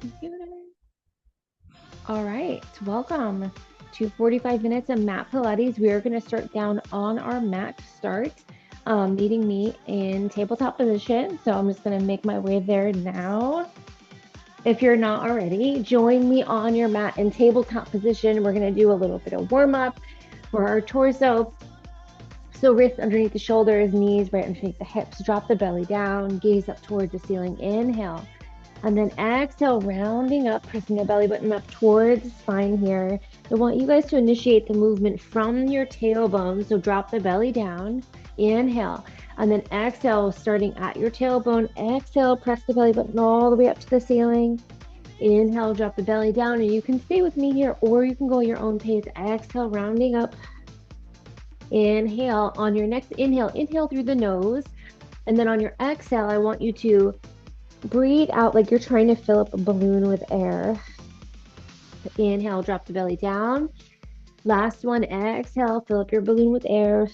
Computer. All right, welcome to 45 minutes of mat Pilates. We are going to start down on our mat to start, meeting me in tabletop position. So I'm just going to make my way there now. If you're not already, join me on your mat in tabletop position. We're going to do a little bit of warm up for our torso. So wrists underneath the shoulders, knees right underneath the hips. Drop the belly down, gaze up towards the ceiling. Inhale. And then exhale, rounding up, pressing the belly button up towards the spine here. I want you guys to initiate the movement from your tailbone. So drop the belly down, inhale, and then exhale, starting at your tailbone. Exhale, press the belly button all the way up to the ceiling. Inhale, drop the belly down, and you can stay with me here, or you can go at your own pace. Exhale, rounding up. Inhale. On your next inhale, inhale through the nose. And then on your exhale, I want you to breathe out like you're trying to fill up a balloon with air. Inhale, drop the belly down. Last one, exhale, fill up your balloon with air.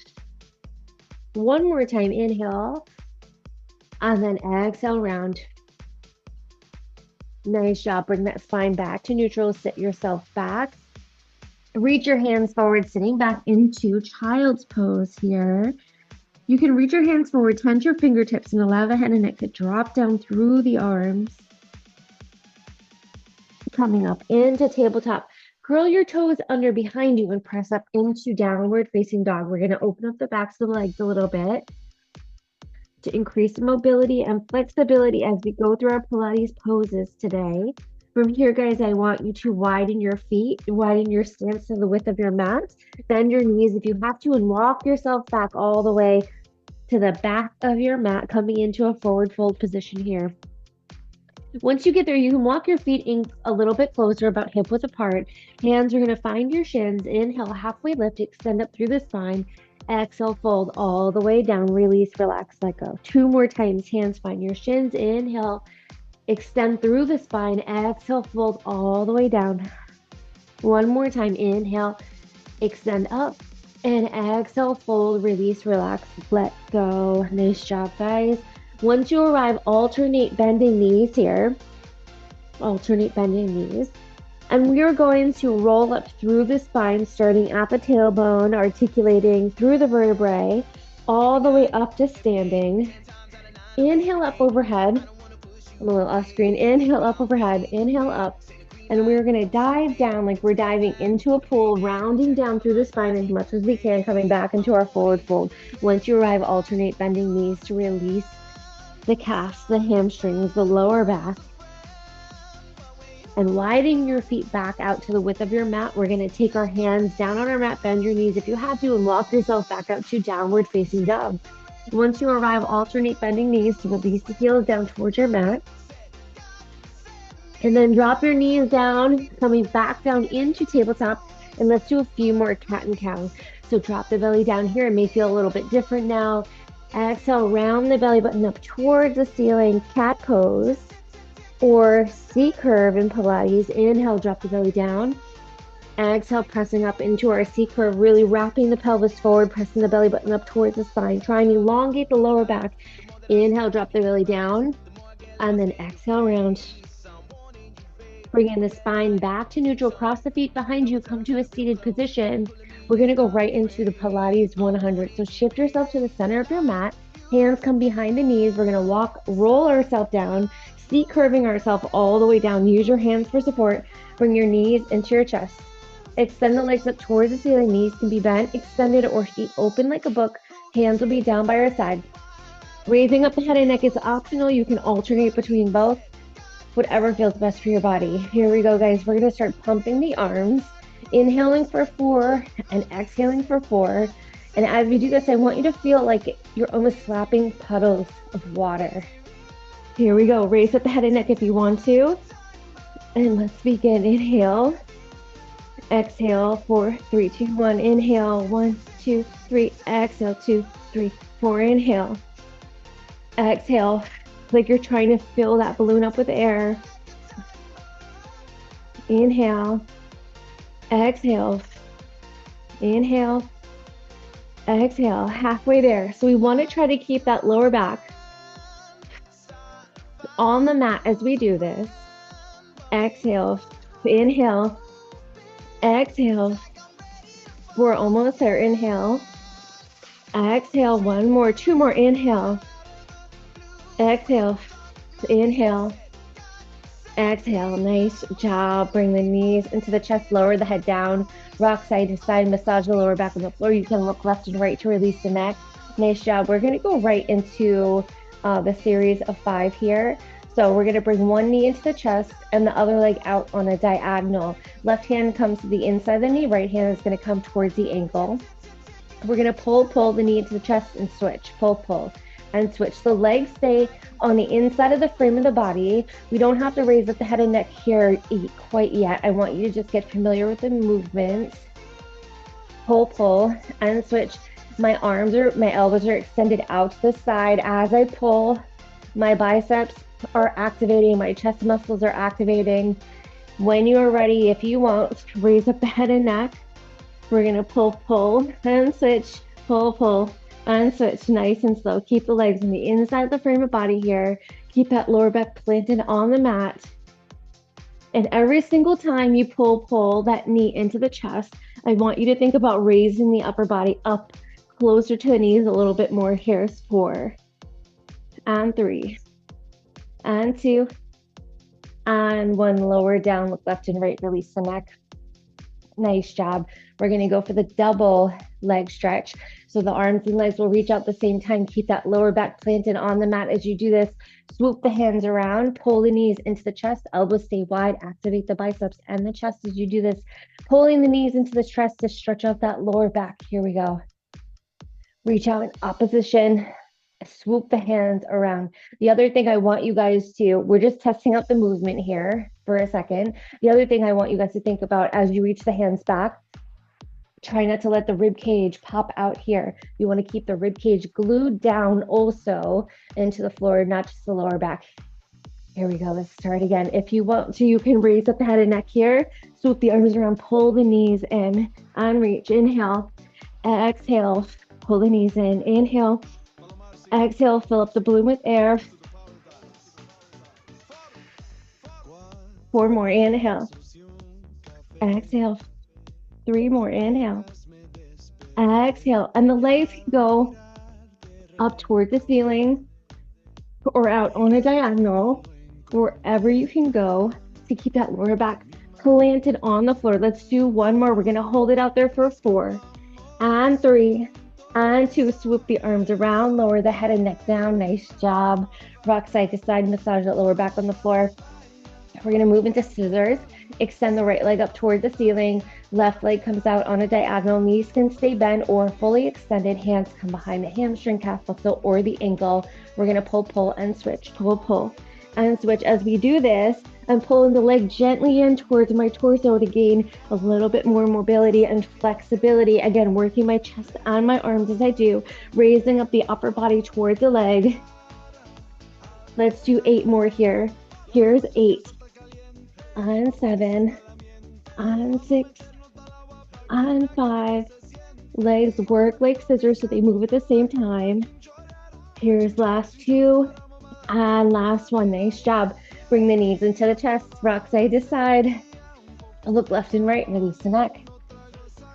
One more time, inhale. And then exhale, round. Nice job. Bring that spine back to neutral. Sit yourself back. Reach your hands forward, sitting back into child's pose here. You can reach your hands forward, tense your fingertips, and allow the head and neck to drop down through the arms. Coming up into tabletop. Curl your toes under behind you and press up into downward facing dog. We're going to open up the backs of the legs a little bit to increase mobility and flexibility as we go through our Pilates poses today. From here, guys, I want you to widen your feet, widen your stance to the width of your mat, bend your knees if you have to, and walk yourself back all the way to the back of your mat, coming into a forward fold position here. Once you get there, you can walk your feet in a little bit closer, about hip width apart. Hands are going to find your shins. Inhale, halfway lift, extend up through the spine. Exhale, fold all the way down. Release, relax, let go. Two more times. Hands find your shins. Inhale, extend through the spine. Exhale, fold all the way down. One more time. Inhale, extend up. And exhale, fold, release, relax, let go. Nice job, guys. Once you arrive, alternate bending knees here. Alternate bending knees. And we are going to roll up through the spine, starting at the tailbone, articulating through the vertebrae, all the way up to standing. Inhale up overhead. I'm a little off screen. Inhale up overhead. Inhale up. And we're going to dive down like we're diving into a pool, rounding down through the spine as much as we can, coming back into our forward fold. Once you arrive, alternate bending knees to release the calves, the hamstrings, the lower back. And widening your feet back out to the width of your mat. We're going to take our hands down on our mat, bend your knees if you have to, and walk yourself back out to downward facing dog. Once you arrive, alternate bending knees to release the heels down towards your mat. And then drop your knees down, coming back down into tabletop. And let's do a few more cat and cow. So drop the belly down here. It may feel a little bit different now. Exhale, round the belly button up towards the ceiling, cat pose, or C curve in Pilates. Inhale, drop the belly down. Exhale, pressing up into our C curve, really wrapping the pelvis forward, pressing the belly button up towards the spine. Try and elongate the lower back. Inhale, drop the belly down. And then exhale, round. Bringing the spine back to neutral, cross the feet behind you, come to a seated position. We're going to go right into the Pilates 100. So shift yourself to the center of your mat. Hands come behind the knees. We're going to roll ourselves down, seat curving ourselves all the way down. Use your hands for support. Bring your knees into your chest. Extend the legs up towards the ceiling. Knees can be bent, extended, or feet open like a book. Hands will be down by your side. Raising up the head and neck is optional. You can alternate between both. Whatever feels best for your body. Here we go, guys. We're going to start pumping the arms. Inhaling for 4 and exhaling for 4. And as we do this, I want you to feel like you're almost slapping puddles of water. Here we go. Raise up the head and neck if you want to. And let's begin. Inhale. Exhale. 4, 3, 2, 1. Inhale. 1, 2, 3. Exhale. 2, 3, 4. Inhale. Exhale. Like you're trying to fill that balloon up with air. Inhale. Exhale. Inhale. Exhale. Halfway there. So we want to try to keep that lower back on the mat as we do this. Exhale, inhale, exhale. We're almost there. Inhale, exhale. One more, two more. Inhale, exhale, inhale, exhale. Nice job. Bring the knees into the chest, lower the head down, rock side to side, massage the lower back on the floor. You can look left and right to release the neck. Nice job. We're going to go right into the series of 5 here. So we're going to bring one knee into the chest and the other leg out on a diagonal. Left hand comes to the inside of the knee. Right hand is going to come towards the ankle. We're going to pull the knee into the chest and switch. Pull, and switch. The legs stay on the inside of the frame of the body. We don't have to raise up the head and neck here quite yet. I want you to just get familiar with the movement. Pull, and switch. My elbows are extended out to the side. As I pull, my biceps are activating, my chest muscles are activating. When you are ready, if you want, raise up the head and neck. We're going to pull, and switch. Pull, and switch. Nice and slow. Keep the legs on the inside of the frame of body here. Keep that lower back planted on the mat. And every single time you pull that knee into the chest, I want you to think about raising the upper body up closer to the knees a little bit more. Here's 4, and 3, and 2, and 1. Lower down, look left and right, release the neck. Nice job. We're going to go for the double leg stretch. So the arms and legs will reach out at the same time. Keep that lower back planted on the mat as you do this. Swoop the hands around, pull the knees into the chest, elbows stay wide, activate the biceps and the chest as you do this. Pulling the knees into the chest to stretch out that lower back. Here we go. Reach out in opposition. Swoop the hands around. The other thing I want you guys to, we're just testing out the movement here for a second. The other thing I want you guys to think about as you reach the hands back, try not to let the rib cage pop out here. You want to keep the rib cage glued down also into the floor, not just the lower back. Here we go. Let's start again. If you want to, you can raise up the head and neck here. Swoop the arms around, pull the knees in and reach. Inhale, exhale, pull the knees in. Inhale, exhale, fill up the balloon with air. 4 more. Inhale, exhale. 3 more. Inhale, exhale. And the legs can go up toward the ceiling or out on a diagonal, wherever you can go to keep that lower back planted on the floor. Let's do 1 more. We're going to hold it out there for 4, and 3, and 2. Swoop the arms around, lower the head and neck down. Nice job. Rock side to side, massage that lower back on the floor. We're going to move into scissors. Extend the right leg up toward the ceiling. Left leg comes out on a diagonal. Knees can stay bent or fully extended. Hands come behind the hamstring, calf muscle, or the ankle. We're going to pull, and switch. Pull, and switch. As we do this, I'm pulling the leg gently in towards my torso to gain a little bit more mobility and flexibility. Again, working my chest and my arms as I do, raising up the upper body towards the leg. Let's do 8 more here. Here's 8, and 7, and 6, and 5. Legs work like scissors so they move at the same time. Here's last 2, and last 1. Nice job. Bring the knees into the chest, rock side to side. Look left and right, release the neck.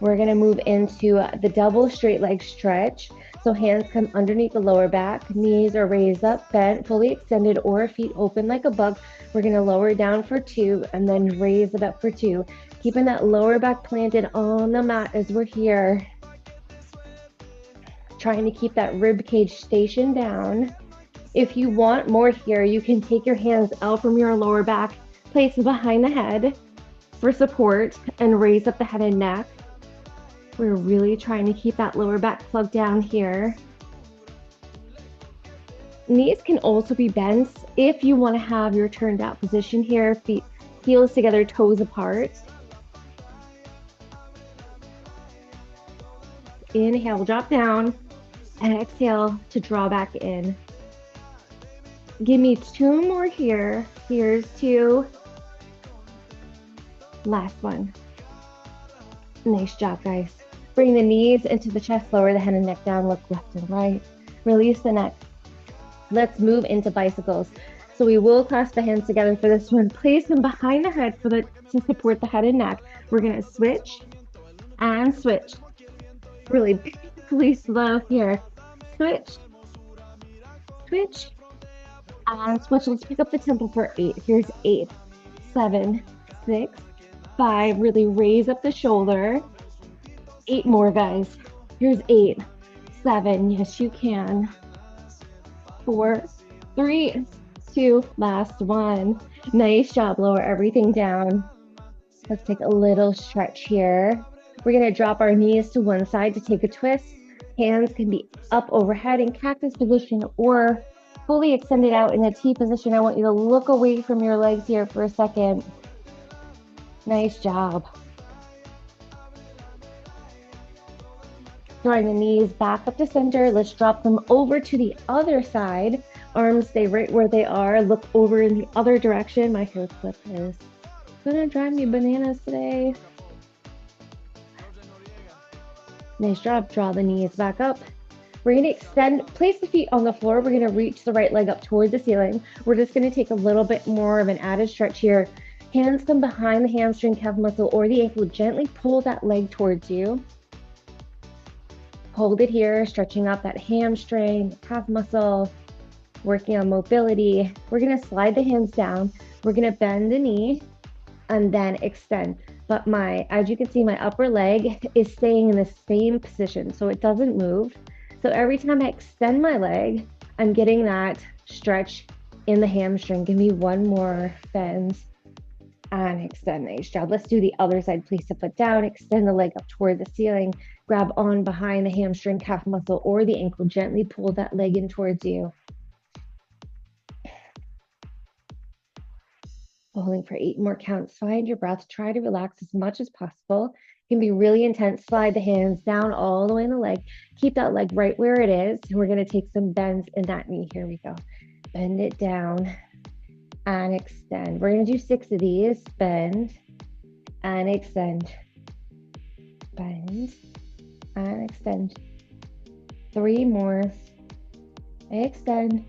We're going to move into the double straight leg stretch. So hands come underneath the lower back, knees are raised up, bent, fully extended, or feet open like a bug. We're going to lower it down for 2 and then raise it up for 2. Keeping that lower back planted on the mat as we're here. Trying to keep that rib cage stationed down. If you want more here, you can take your hands out from your lower back, place them behind the head for support, and raise up the head and neck. We're really trying to keep that lower back plugged down here. Knees can also be bent if you want to have your turned out position here. Feet, heels together, toes apart. Inhale, drop down, and exhale to draw back in. Give me 2 more here. Here's 2. Last one. Nice job, guys. Bring the knees into the chest, lower the head and neck down, look left and right. Release the neck. Let's move into bicycles. So we will clasp the hands together for this one. Place them behind the head to support the head and neck. We're gonna switch and switch. Really beautifully slow here. Switch, switch, and switch. Let's pick up the tempo for 8. Here's 8, 7, 6, 5. Really raise up the shoulder. 8 more, guys. Here's 8, 7. Yes, you can. 4, 3, 2. Last one. Nice job. Lower everything down. Let's take a little stretch here. We're going to drop our knees to one side to take a twist. Hands can be up overhead in cactus position or fully extended out in a T position. I want you to look away from your legs here for a second. Nice job. Drawing the knees back up to center. Let's drop them over to the other side. Arms stay right where they are. Look over in the other direction. My hair clip is gonna drive me bananas today. Nice job. Draw the knees back up. We're going to extend, place the feet on the floor. We're going to reach the right leg up toward the ceiling. We're just going to take a little bit more of an added stretch here. Hands come behind the hamstring, calf muscle, or the ankle. Gently pull that leg towards you. Hold it here, stretching out that hamstring, calf muscle, working on mobility. We're going to slide the hands down. We're going to bend the knee and then extend. But as you can see, my upper leg is staying in the same position, so it doesn't move. So every time I extend my leg, I'm getting that stretch in the hamstring. Give me one more bend and extend. Nice job. Let's do the other side. Place the foot down, extend the leg up toward the ceiling, grab on behind the hamstring, calf muscle, or the ankle. Gently pull that leg in towards you. Holding for 8 more counts. Find your breath. Try to relax as much as possible. It can be really intense. Slide the hands down all the way in the leg. Keep that leg right where it is. And we're going to take some bends in that knee. Here we go. Bend it down and extend. We're going to do 6 of these. Bend and extend. Bend and extend. 3 more. Extend.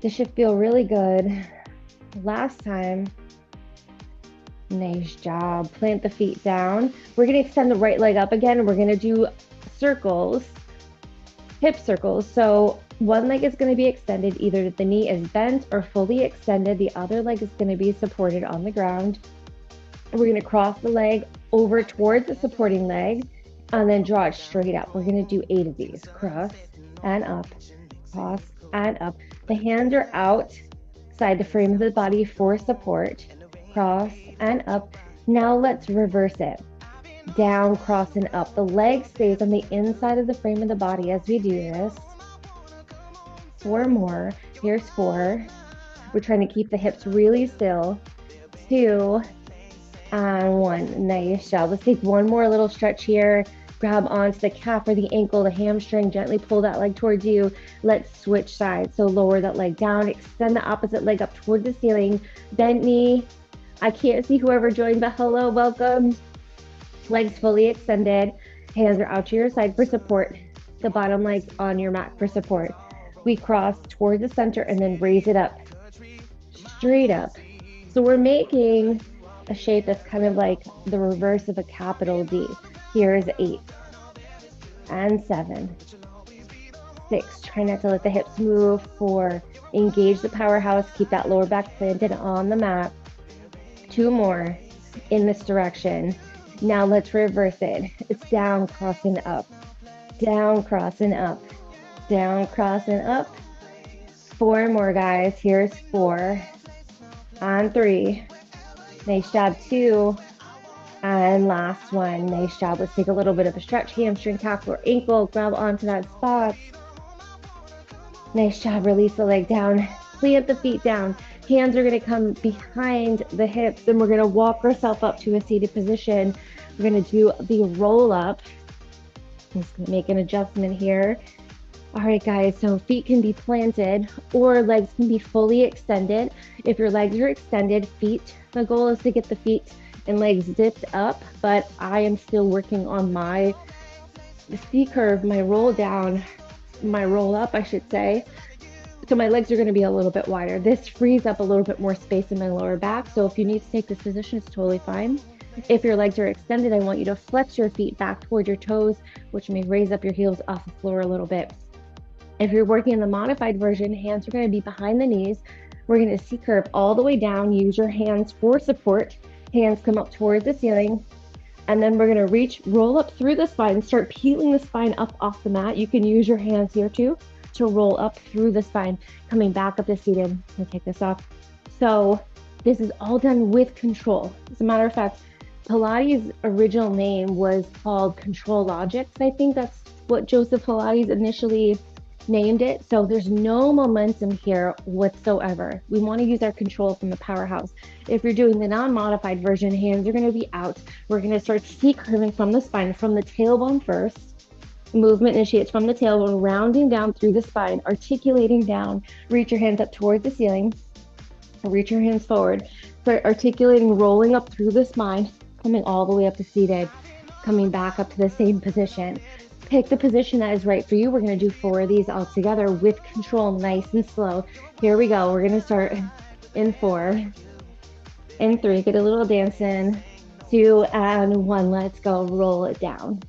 This should feel really good. Last time. Nice job. Plant the feet down. We're going to extend the right leg up again. We're going to do circles, hip circles. So one leg is going to be extended. Either the knee is bent or fully extended. The other leg is going to be supported on the ground. We're going to cross the leg over towards the supporting leg and then draw it straight up. We're going to do 8 of these. Cross and up, cross and up. The hands are outside the frame of the body for support. Cross and up. Now let's reverse it. Down, cross and up. The leg stays on the inside of the frame of the body as we do this. 4 more. Here's 4. We're trying to keep the hips really still. 2 and 1. Nice job. Let's take one more little stretch here. Grab onto the calf or the ankle, the hamstring. Gently pull that leg towards you. Let's switch sides. So lower that leg down. Extend the opposite leg up toward the ceiling. Bent knee. I can't see whoever joined, but hello, welcome. Legs fully extended. Hands are out to your side for support. The bottom leg's on your mat for support. We cross toward the center and then raise it up. Straight up. So we're making a shape that's kind of like the reverse of a capital D. Here's 8 and 7, 6. Try not to let the hips move. 4. Engage the powerhouse. Keep that lower back planted on the mat. 2 more in this direction. Now let's reverse it. It's down, cross, and up. Down, cross, and up. Down, cross, and up. 4 more, guys. Here's 4 and 3. Nice job. 2 and last one. Nice job. Let's take a little bit of a stretch. Hamstring, calf, or ankle. Grab onto that spot. Nice job. Release the leg down. Plant the feet down. Hands are going to come behind the hips, and we're going to walk ourselves up to a seated position. We're going to do the roll up. I'm just going to make an adjustment here. All right, guys, so feet can be planted or legs can be fully extended. If your legs are extended, the goal is to get the feet and legs dipped up, but I am still working on my C curve, my roll down, my roll up, I should say. So my legs are going to be a little bit wider. This frees up a little bit more space in my lower back. So if you need to take this position, it's totally fine. If your legs are extended, I want you to flex your feet back toward your toes, which may raise up your heels off the floor a little bit. If you're working in the modified version, hands are going to be behind the knees. We're going to C-curve all the way down. Use your hands for support. Hands come up towards the ceiling. And then we're going to reach, roll up through the spine, start peeling the spine up off the mat. You can use your hands here too to roll up through the spine, coming back up to seated. I'm going to take this off. So this is all done with control. As a matter of fact, Pilates' original name was called Contrologics. I think that's what Joseph Pilates initially named it. So there's no momentum here whatsoever. We want to use our control from the powerhouse. If you're doing the non-modified version, hands are going to be out. We're going to start C-curving from the spine, from the tailbone first. Movement initiates from the tailbone, rounding down through the spine, articulating down. Reach your hands up towards the ceiling. Reach your hands forward. Start articulating, rolling up through the spine, coming all the way up to seated, coming back up to the same position. Pick the position that is right for you. We're going to do 4 of these all together with control, nice and slow. Here we go. We're going to start in 4, in 3. Get a little dance in. 2 and 1. Let's go. Roll it down.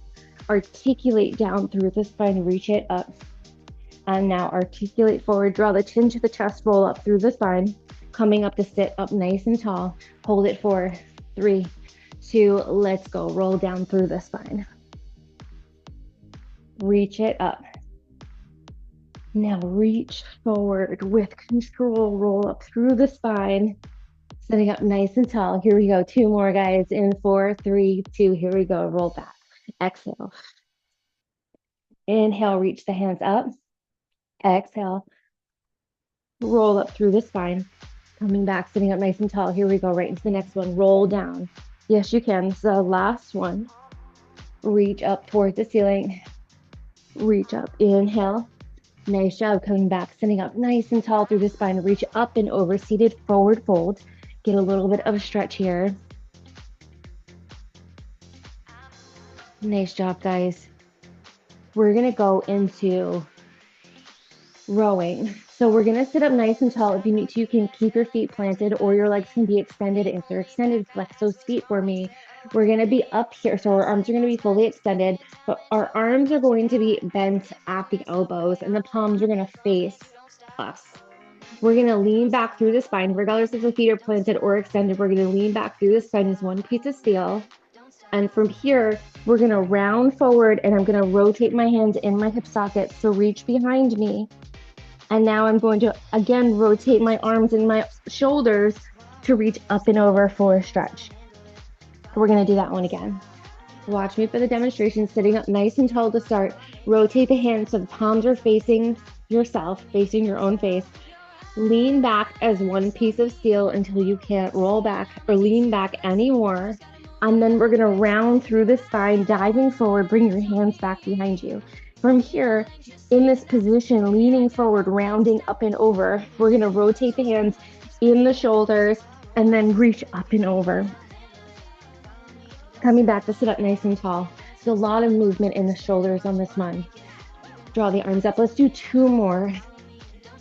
Articulate down through the spine. Reach it up. And now articulate forward. Draw the chin to the chest. Roll up through the spine. Coming up to sit up nice and tall. Hold it 4, 3, 2. Let's go. Roll down through the spine. Reach it up. Now reach forward with control. Roll up through the spine. Sitting up nice and tall. Here we go. 2 more, guys. In 4, 3, 2. Here we go. Roll back. Exhale. Inhale. Reach the hands up. Exhale. Roll up through the spine. Coming back. Sitting up nice and tall. Here we go. Right into the next one. Roll down. Yes, you can. This is the last one. Reach up towards the ceiling. Reach up. Inhale. Nice job. Coming back, sitting up nice and tall through the spine. Reach up and over, seated forward fold. Get a little bit of a stretch here. Nice job, guys. We're going to go into rowing. So we're going to sit up nice and tall. If you need to, you can keep your feet planted or your legs can be extended. If they're extended, flex those feet for me. We're going to be up here. So our arms are going to be fully extended, but our arms are going to be bent at the elbows and the palms are going to face us. We're going to lean back through the spine, regardless if the feet are planted or extended. We're going to lean back through the spine as one piece of steel. And from here, we're going to round forward and I'm going to rotate my hands in my hip socket. So reach behind me. And now I'm going to, again, rotate my arms and my shoulders to reach up and over for a stretch. We're going to do that one again. Watch me for the demonstration, sitting up nice and tall to start. Rotate the hands so the palms are facing yourself, facing your own face. Lean back as one piece of steel until you can't roll back or lean back anymore. And then we're going to round through the spine, diving forward. Bring your hands back behind you. From here, in this position, leaning forward, rounding up and over, we're going to rotate the hands in the shoulders and then reach up and over. Coming back to sit up nice and tall. There's a lot of movement in the shoulders on this one. Draw the arms up. Let's do 2 more.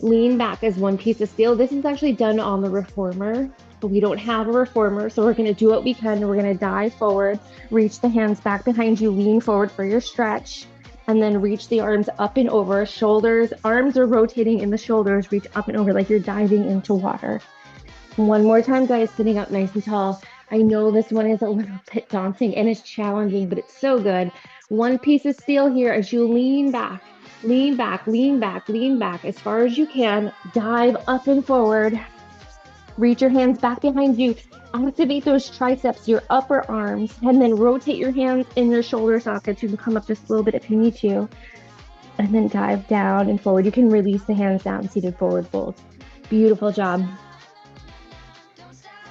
Lean back as one piece of steel. This is actually done on the reformer, but we don't have a reformer, so we're going to do what we can. We're going to dive forward, reach the hands back behind you, lean forward for your stretch, and then reach the arms up and over. Shoulders, arms are rotating in the shoulders. Reach up and over like you're diving into water. One more time, guys, sitting up nice and tall. I know this one is a little bit daunting and it's challenging, but it's so good. One piece of steel here as you lean back, lean back, lean back, lean back as far as you can. Dive up and forward. Reach your hands back behind you. Activate those triceps, your upper arms, and then rotate your hands in your shoulder sockets. You can come up just a little bit if you need to. And then dive down and forward. You can release the hands down, seated forward fold. Beautiful job.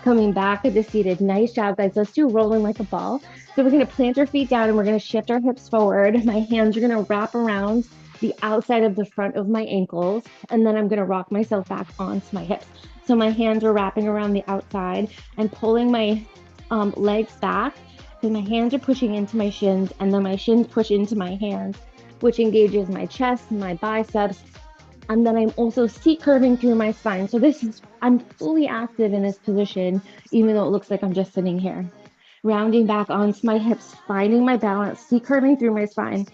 Coming back to the seated. Nice job, guys. Let's do rolling like a ball. So we're going to plant our feet down and we're going to shift our hips forward. My hands are going to wrap around the outside of the front of my ankles. And then I'm going to rock myself back onto my hips. So my hands are wrapping around the outside and pulling my legs back. So my hands are pushing into my shins and then my shins push into my hands, which engages my chest, my biceps, And then I'm also C curving through my spine. So I'm fully active in this position, even though it looks like I'm just sitting here. Rounding back onto my hips, finding my balance, C curving through my spine.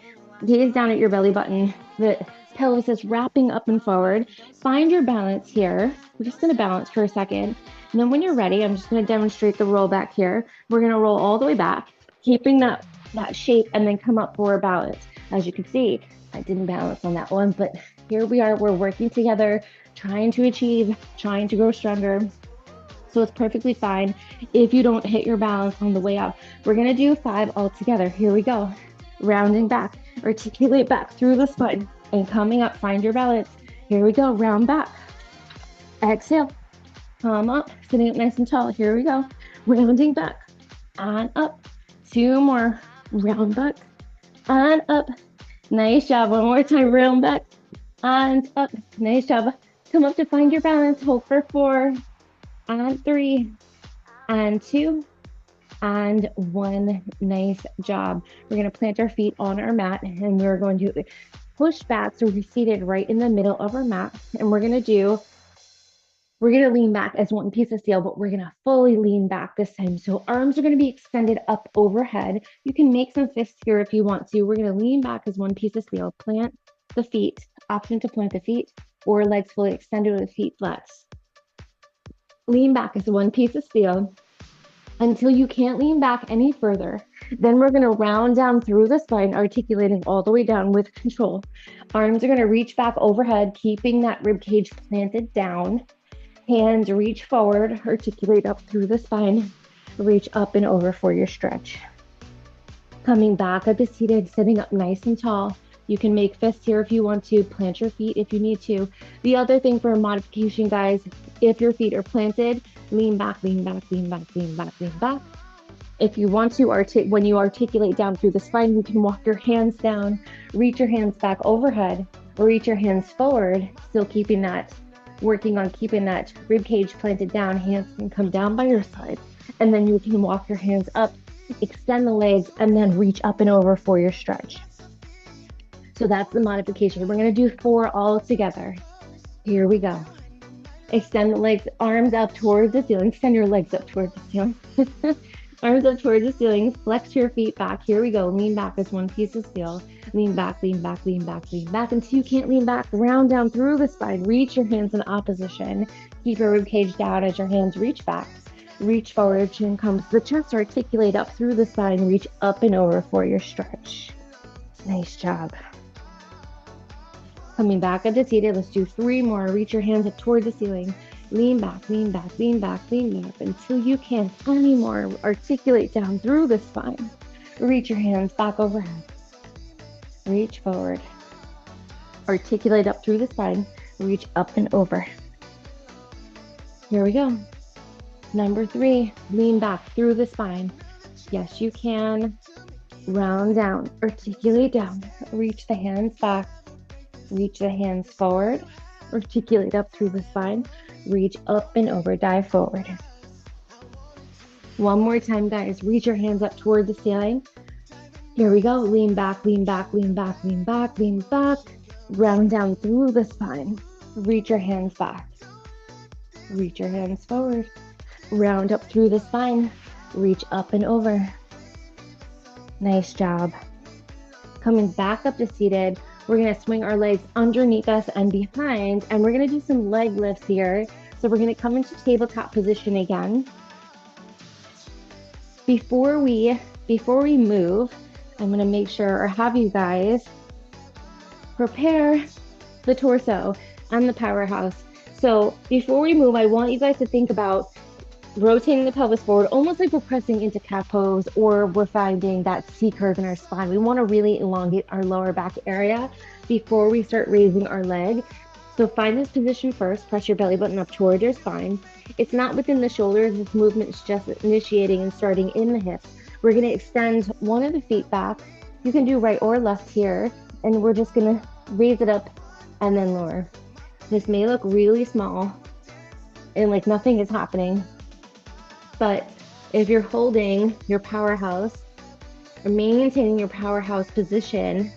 Gaze down at your belly button. The pelvis is wrapping up and forward. Find your balance here. We're just going to balance for a second. And then when you're ready, I'm just going to demonstrate the roll back here. We're going to roll all the way back, keeping that shape, and then come up for a balance. As you can see, I didn't balance on that one, but here we are. We're working together, trying to achieve, trying to grow stronger. So it's perfectly fine if you don't hit your balance on the way up. We're going to do 5 all together. Here we go. Rounding back, articulate back through the spine and coming up, find your balance. Here we go. Round back. Exhale. Come up, sitting up nice and tall. Here we go. Rounding back and up. 2 more. Round back and up. Nice job. One more time. Round back and up. Nice job. Come up to find your balance. Hold for 4 and 3 and 2 and 1. Nice job. We're going to plant our feet on our mat and we're going to push back. So we're seated right in the middle of our mat. And we're going to lean back as one piece of steel, but we're going to fully lean back this time. So arms are going to be extended up overhead. You can make some fists here if you want to. We're going to lean back as one piece of steel. Plant the feet, option to plant the feet, or legs fully extended with feet flat. Lean back as one piece of steel until you can't lean back any further. Then we're going to round down through the spine, articulating all the way down with control. Arms are going to reach back overhead, keeping that rib cage planted down. Hands reach forward, articulate up through the spine, reach up and over for your stretch. Coming back up to seated, sitting up nice and tall. You can make fists here if you want to, plant your feet if you need to. The other thing for a modification, guys, if your feet are planted, lean back, lean back, lean back, lean back, lean back. If you want to, when you articulate down through the spine, you can walk your hands down, reach your hands back overhead, or reach your hands forward, still working on keeping that rib cage planted down. Hands can come down by your side, and then you can walk your hands up, extend the legs, and then reach up and over for your stretch. So that's the modification. We're going to do 4 all together. Here we go. Extend the legs, arms up towards the ceiling. Extend your legs up towards the ceiling. Arms up towards the ceiling. Flex your feet back. Here we go. Lean back as one piece of steel. Lean back, lean back, lean back, lean back until you can't lean back. Round down through the spine. Reach your hands in opposition. Keep your rib cage down as your hands reach back. Reach forward, chin comes to the chest. Articulate up through the spine. Reach up and over for your stretch. Nice job. Coming back up to seated. Let's do 3 more. Reach your hands up toward the ceiling. Lean back, lean back, lean back, lean back until you can't anymore. Articulate down through the spine. Reach your hands back overhead. Reach forward. Articulate up through the spine. Reach up and over. Here we go. Number 3, lean back through the spine. Yes, you can. Round down, articulate down. Reach the hands back. Reach the hands forward. Articulate up through the spine. Reach up and over, dive forward. One more time, guys. Reach your hands up toward the ceiling. Here we go. Lean back, lean back, lean back, lean back, lean back. Round down through the spine. Reach your hands back. Reach your hands forward. Round up through the spine. Reach up and over. Nice job. Coming back up to seated. We're going to swing our legs underneath us and behind, and we're going to do some leg lifts here. So we're going to come into tabletop position again. Before we move, I'm going to make sure or have you guys prepare the torso and the powerhouse. So before we move, I want you guys to think about rotating the pelvis forward, almost like we're pressing into cat pose, or we're finding that C curve in our spine. We want to really elongate our lower back area before we start raising our leg. So find this position first, press your belly button up toward your spine. It's not within the shoulders, this movement is just initiating and starting in the hips. We're going to extend one of the feet back. You can do right or left here, and we're just going to raise it up and then lower. This may look really small and like nothing is happening, but if you're holding your powerhouse or maintaining your powerhouse position,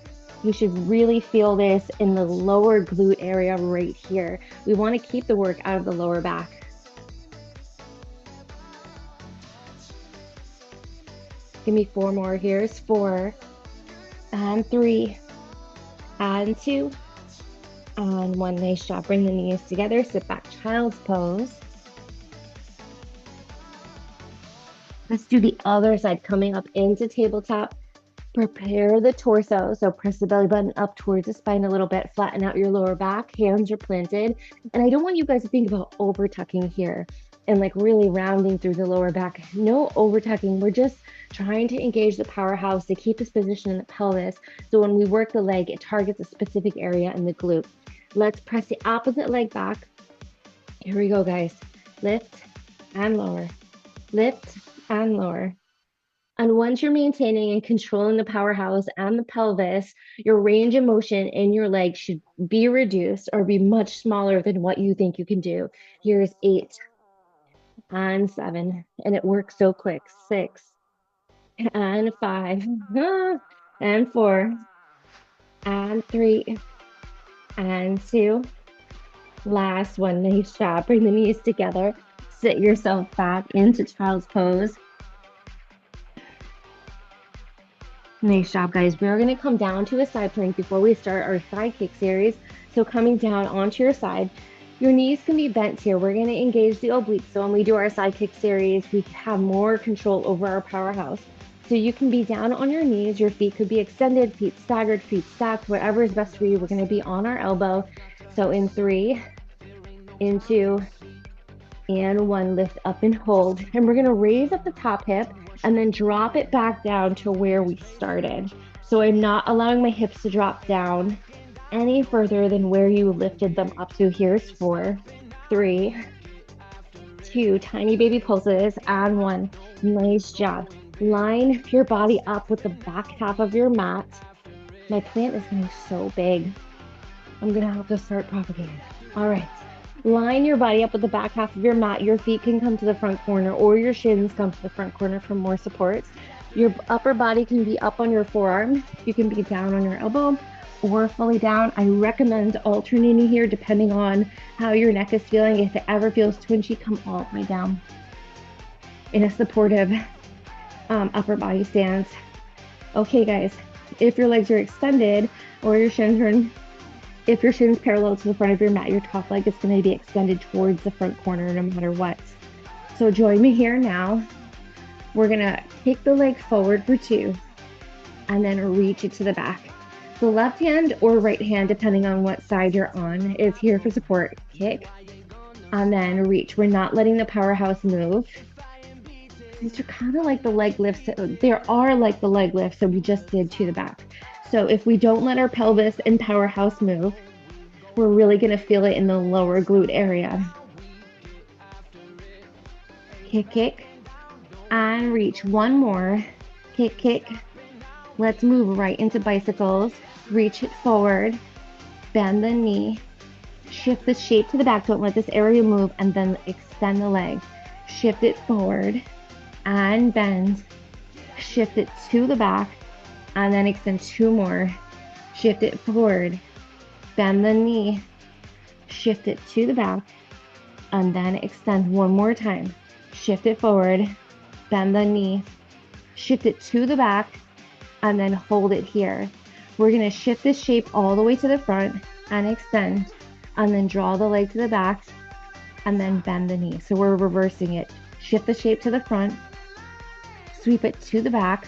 You should really feel this in the lower glute area right here. We want to keep the work out of the lower back. Give me 4 more. Here's 4 and 3 and 2 and 1. Nice job. Bring the knees together. Sit back, child's pose. Let's do the other side, coming up into tabletop. Prepare the torso. So press the belly button up towards the spine a little bit, flatten out your lower back, hands are planted. And I don't want you guys to think about over tucking here and like really rounding through the lower back. No over tucking. We're just trying to engage the powerhouse to keep this position in the pelvis. So when we work the leg, it targets a specific area in the glute. Let's press the opposite leg back. Here we go, guys. Lift and lower. Lift and lower. And once you're maintaining and controlling the powerhouse and the pelvis, your range of motion in your leg should be reduced or be much smaller than what you think you can do. Here's 8 and 7, and it works so quick. 6 and 5 and 4 and 3 and 2. Last one. Nice job. Bring the knees together. Sit yourself back into child's pose. Nice job, guys. We're going to come down to a side plank before we start our side kick series. So coming down onto your side, your knees can be bent here. We're going to engage the obliques. So when we do our side kick series, we have more control over our powerhouse. So you can be down on your knees. Your feet could be extended, feet staggered, feet stacked, whatever is best for you. We're going to be on our elbow. So in 3, in 2, and 1, lift up and hold. And we're going to raise up the top hip and then drop it back down to where we started. So I'm not allowing my hips to drop down any further than where you lifted them up to. Here's 4, 3, 2, tiny baby pulses, and 1. Nice job. Line your body up with the back half of your mat. My plant is getting so big. I'm gonna have to start propagating. All right. Line your body up with the back half of your mat. Your feet can come to the front corner or your shins come to the front corner for more support. Your upper body can be up on your forearm. You can be down on your elbow or fully down. I recommend alternating here depending on how your neck is feeling. If it ever feels twinchy, come all the way down in a supportive upper body stance. Okay, guys, if your legs are extended or your shins are in, if your shin's parallel to the front of your mat, your top leg is going to be extended towards the front corner no matter what. So join me here now. We're going to kick the leg forward for 2 and then reach it to the back. The left hand or right hand, depending on what side you're on, is here for support. Kick and then reach. We're not letting the powerhouse move. These are kind of like the leg lifts. There are like the leg lifts that we just did to the back. So if we don't let our pelvis and powerhouse move, we're really going to feel it in the lower glute area. Kick, kick, and reach. 1 more. Kick, kick. Let's move right into bicycles. Reach it forward. Bend the knee. Shift the shape to the back. Don't let this area move. And then extend the leg. Shift it forward and bend. Shift it to the back. And then extend 2 more. Shift it forward. Bend the knee. Shift it to the back. And then extend 1 more time. Shift it forward. Bend the knee. Shift it to the back. And then hold it here. We're going to shift this shape all the way to the front and extend. And then draw the leg to the back. And then bend the knee. So we're reversing it. Shift the shape to the front. Sweep it to the back.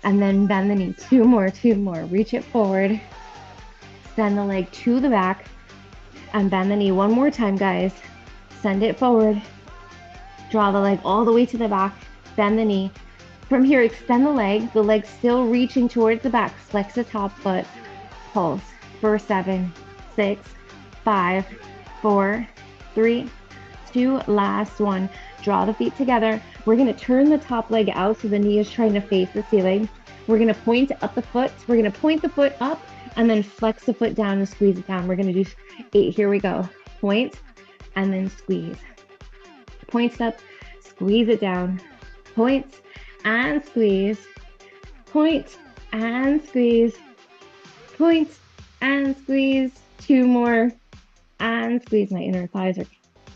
And then bend the knee. 2 more, 2 more. Reach it forward. Send the leg to the back and bend the knee. 1 more time, guys. Send it forward. Draw the leg all the way to the back. Bend the knee. From here, extend the leg still reaching towards the back. Flex the top foot. Pulse for 7, 6, 5, 4, 3, 2, last 1. Draw the feet together. We're going to turn the top leg out so the knee is trying to face the ceiling. We're going to point up the foot. We're going to point the foot up and then flex the foot down and squeeze it down. We're going to do 8. Here we go. Point and then squeeze. Points up, squeeze it down. Point and squeeze. Point and squeeze. Point and squeeze. Two more and squeeze. My inner thighs are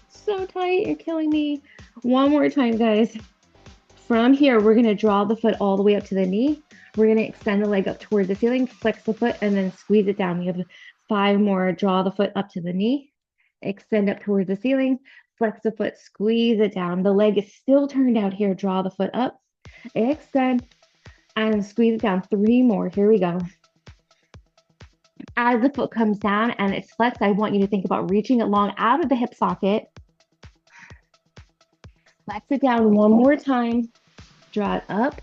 so tight. You're killing me. One more time, guys. From here, we're going to draw the foot all the way up to the knee. We're going to extend the leg up toward the ceiling, flex the foot, and then squeeze it down. We have five more. Draw the foot up to the knee, extend up towards the ceiling, flex the foot, squeeze it down. The leg is still turned out here. Draw the foot up, extend, and squeeze it down. Three more. Here we go. As the foot comes down and it's flexed, I want you to think about reaching it long out of the hip socket. Flex it down one more time. Draw it up,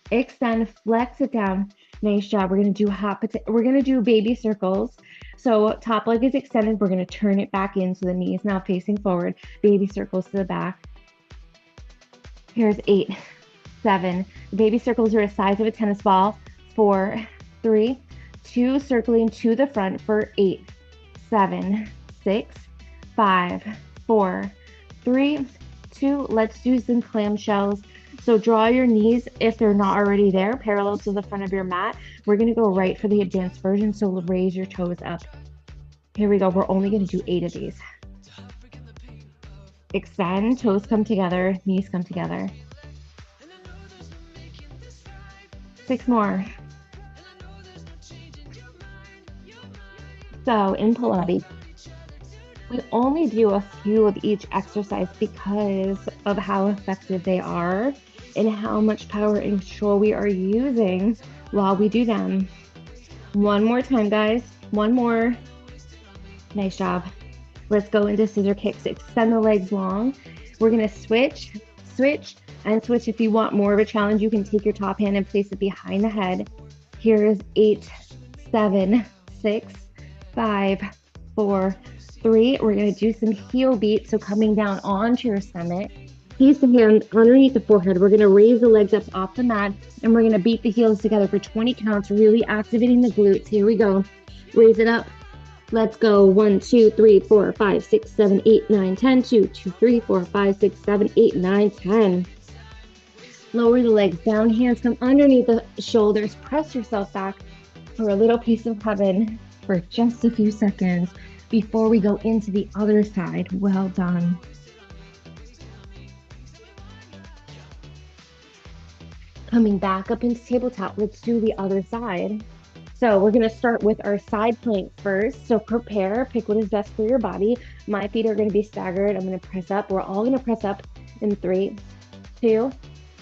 extend, flex it down. Nice job. We're gonna do baby circles. So top leg is extended. We're gonna turn it back in so the knee is now facing forward. Baby circles to the back. Here's 8, 7. Baby circles are the size of a tennis ball. 4, 3, 2, circling to the front for 8, 7, 6, 5, 4, 3, 2. Let's do some clamshells. So draw your knees, if they're not already there, parallel to the front of your mat. We're going to go right for the advanced version, so raise your toes up. Here we go. We're only going to do 8 of these. Extend, toes come together, knees come together. 6 more. So in Pilates, we only do a few of each exercise because of how effective they are and how much power and control we are using while we do them. One more time, guys. One more. Nice job. Let's go into scissor kicks. Extend the legs long. We're going to switch, and switch. If you want more of a challenge, you can take your top hand and place it behind the head. Here's 8, 7, 6, 5, 4, 3. We're going to do some heel beats. So coming down onto your stomach. Place the hand underneath the forehead. We're going to raise the legs up off the mat, and we're going to beat the heels together for 20 counts, really activating the glutes. Here we go. Raise it up. Let's go. 1, 2, 3, 4, 5, 6, 7, 8, 9, 10. 2, 2, 3, 4, 5, 6, 7, 8, 9, 10. Lower the legs down. Hands come underneath the shoulders. Press yourself back for a little piece of heaven for just a few seconds before we go into the other side. Well done. Coming back up into tabletop, let's do the other side. So we're going to start with our side plank first. So prepare, pick what is best for your body. My feet are going to be staggered. I'm going to press up. We're all going to press up in 3, 2,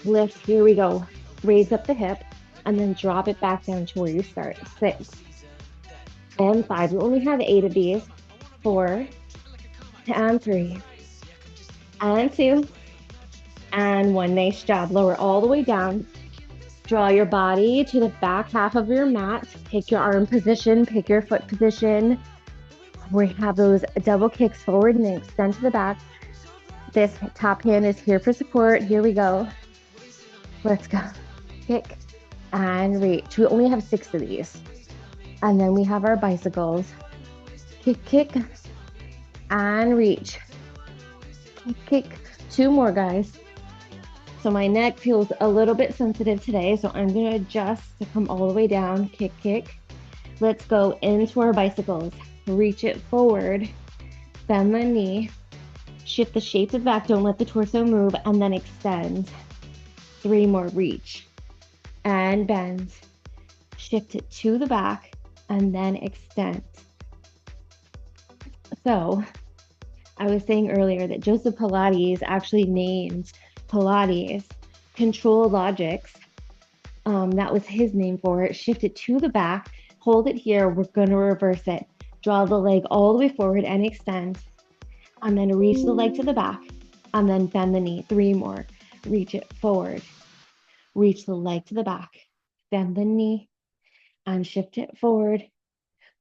lift. Here we go. Raise up the hip and then drop it back down to where you start. 6 and 5. We only have 8 of these. 4 and 3 and 2 and 1. Nice job. Lower all the way down. Draw your body to the back half of your mat. Pick your arm position, pick your foot position. We have those double kicks forward and then extend to the back. This top hand is here for support. Here we go. Let's go. Kick and reach. We only have 6 of these. And then we have our bicycles. Kick, kick, and reach. Kick, kick. 2 more, guys. So my neck feels a little bit sensitive today, so I'm going to adjust to come all the way down. Kick, kick. Let's go into our bicycles. Reach it forward. Bend the knee. Shift the shape to the back. Don't let the torso move. And then extend. 3 more. Reach. And bend. Shift it to the back. And then extend. So I was saying earlier that Joseph Pilates actually named Pilates control logics. That was his name for it. Shift it to the back. Hold it here. We're going to reverse it. Draw the leg all the way forward and extend. And then reach the leg to the back. And then bend the knee. 3 more. Reach it forward. Reach the leg to the back. Bend the knee. And shift it forward.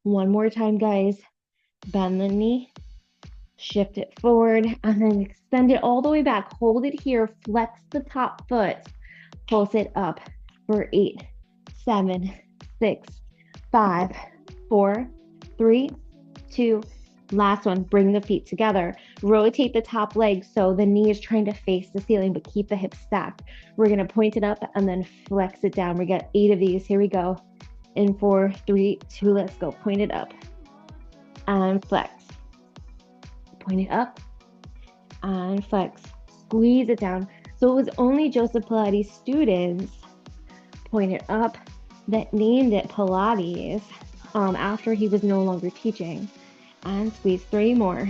1 more time, guys. Bend the knee. Shift it forward and then extend it all the way back. Hold it here. Flex the top foot. Pulse it up for 8, 7, 6, 5, 4, 3, 2. Last one. Bring the feet together. Rotate the top leg so the knee is trying to face the ceiling, but keep the hips stacked. We're going to point it up and then flex it down. We got 8 of these. Here we go. In 4, 3, 2, let's go. Point it up and flex. Point it up and flex. Squeeze it down. So it was only Joseph Pilates students, point it up, that named it Pilates after he was no longer teaching. And squeeze. 3 more.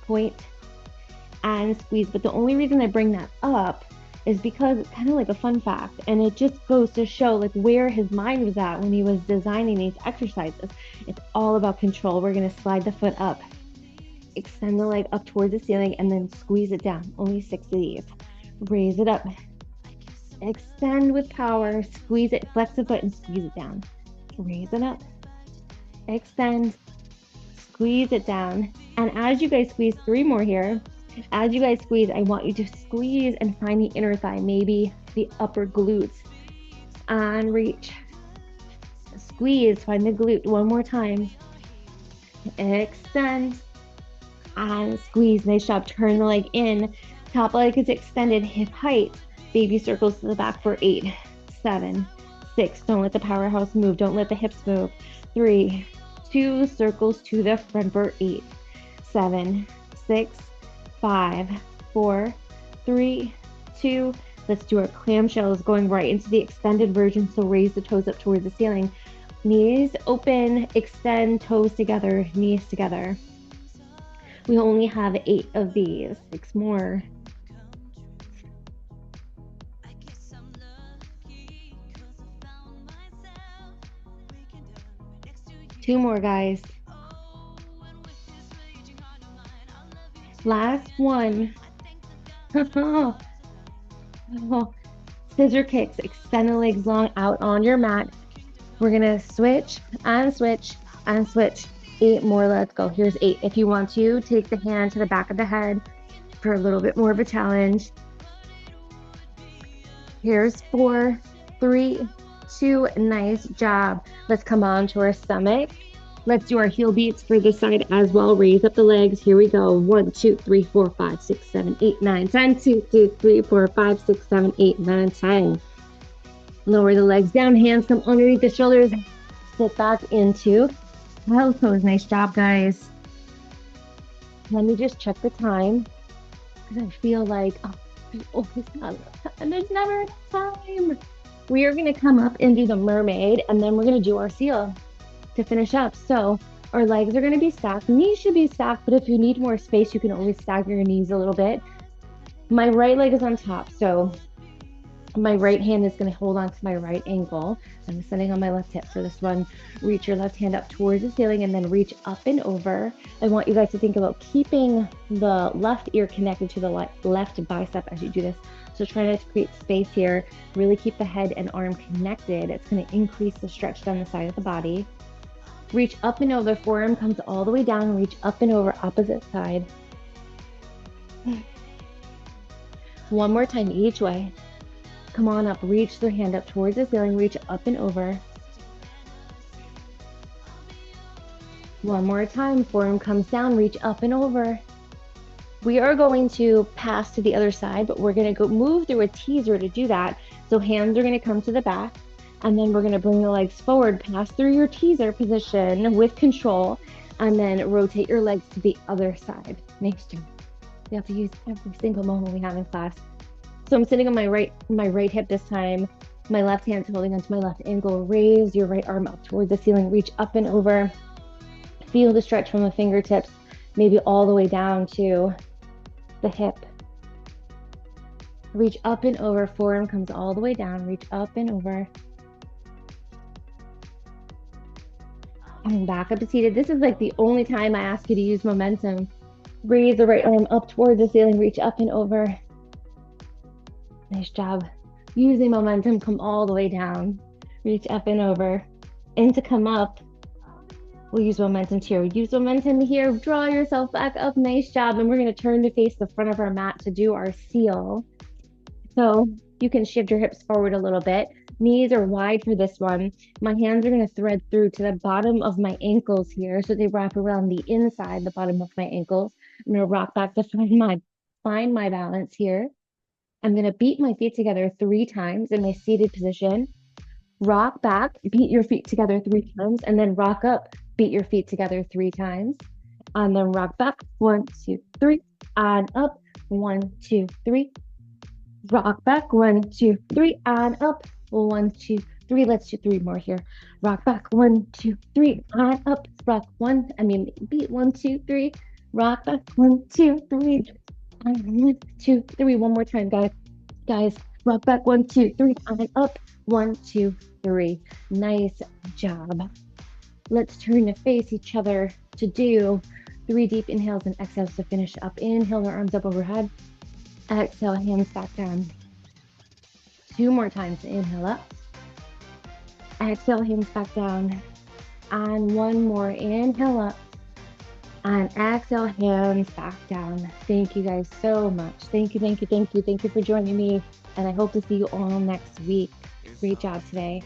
Point and squeeze. But the only reason I bring that up is because it's kind of like a fun fact, and it just goes to show like where his mind was at when he was designing these exercises. It's all about control. We're going to slide the foot up, extend the leg up towards the ceiling, and then squeeze it down. Only 6 of these. Raise it up, extend with power, squeeze it, flex the foot and squeeze it down. Raise it up, extend, squeeze it down. And as you guys squeeze, 3 more here. As you guys squeeze, I want you to squeeze and find the inner thigh, maybe the upper glutes, and reach. Squeeze, find the glute. 1 more time. Extend and squeeze. Nice job. Turn the leg in. Top leg is extended, hip height. Baby circles to the back for 8, 7, 6. Don't let the powerhouse move. Don't let the hips move. 3, 2, circles to the front for 8, 7, 6, 5, 4, 3, 2. Let's do our clamshells going right into the extended version. So raise the toes up towards the ceiling. Knees open, extend, toes together, knees together. We only have 8 of these. 6 more. Two more, guys. Last one. Scissor kicks. Extend the legs long out on your mat. We're gonna switch and switch and switch. 8 more. Let's go. Here's 8. If you want to, take the hand to the back of the head for a little bit more of a challenge. Here's 4, 3, 2. Nice job. Let's come on to our stomach. Let's do our heel beats for this side as well. Raise up the legs. Here we go. 1, 2, 3, 4, 5, 6, 7, 8, 9, 10. 2, 2, 3, 4, 5, 6, 7, 8, 9, 10. Lower the legs down. Hands come underneath the shoulders. Sit back into child's pose. Nice job, guys. Let me just check the time because I feel like there's always not enough time. And there's never enough time. We are going to come up and do the mermaid, and then we're going to do our seal to finish up. So our legs are going to be stacked. Knees should be stacked, but if you need more space, you can always stagger your knees a little bit. My right leg is on top, so my right hand is going to hold on to my right ankle. I'm sitting on my left hip for this one. Reach your left hand up towards the ceiling and then reach up and over. I want you guys to think about keeping the left ear connected to the left bicep as you do this. So try not to create space here. Really keep the head and arm connected. It's going to increase the stretch down the side of the body. Reach up and over. Forearm comes all the way down. Reach up and over, opposite side. 1 more time each way. Come on up, reach the hand up towards the ceiling, reach up and over. 1 more time, forearm comes down, reach up and over. We are going to pass to the other side, but we're going to go move through a teaser to do that. So hands are going to come to the back, and then we're going to bring the legs forward, pass through your teaser position with control, and then rotate your legs to the other side. Nice job. You have to use every single moment we have in class. So I'm sitting on my right hip this time. My left hand's holding onto my left ankle. Raise your right arm up towards the ceiling. Reach up and over. Feel the stretch from the fingertips, maybe all the way down to the hip. Reach up and over. Forearm comes all the way down. Reach up and over. Coming back up to seated. This is like the only time I ask you to use momentum. Raise the right arm up towards the ceiling. Reach up and over. Nice job. Using momentum, come all the way down. Reach up and over. And to come up, we'll use momentum here. Use momentum here. Draw yourself back up. Nice job. And we're going to turn to face the front of our mat to do our seal. So you can shift your hips forward a little bit. Knees are wide for this one. My hands are going to thread through to the bottom of my ankles here. So they wrap around the inside, the bottom of my ankles. I'm going to rock back to find my balance here. I'm going to beat my feet together 3 times in my seated position. Rock back, beat your feet together 3 times, and then rock up, beat your feet together 3 times, and then rock back. 1, 2, 3, and up. 1, 2, 3. Rock back. 1, 2, 3, and up. 1, 2, 3. Let's do 3 more here. Rock back. 1, 2, 3, and up. Rock one. Beat 1, 2, 3. Rock back. 1, 2, 3. And 1, 2, 3. One more time, guys. Guys, rock back. 1, 2, 3, and up. 1, 2, 3. Nice job. Let's turn to face each other to do 3 deep inhales and exhales to finish up. Inhale, our arms up overhead. Exhale, hands back down. 2 more times. Inhale up. Exhale, hands back down. And 1 more. Inhale up. And exhale, hands back down. Thank you guys so much. Thank you, thank you, thank you. Thank you for joining me. And I hope to see you all next week. Great job today.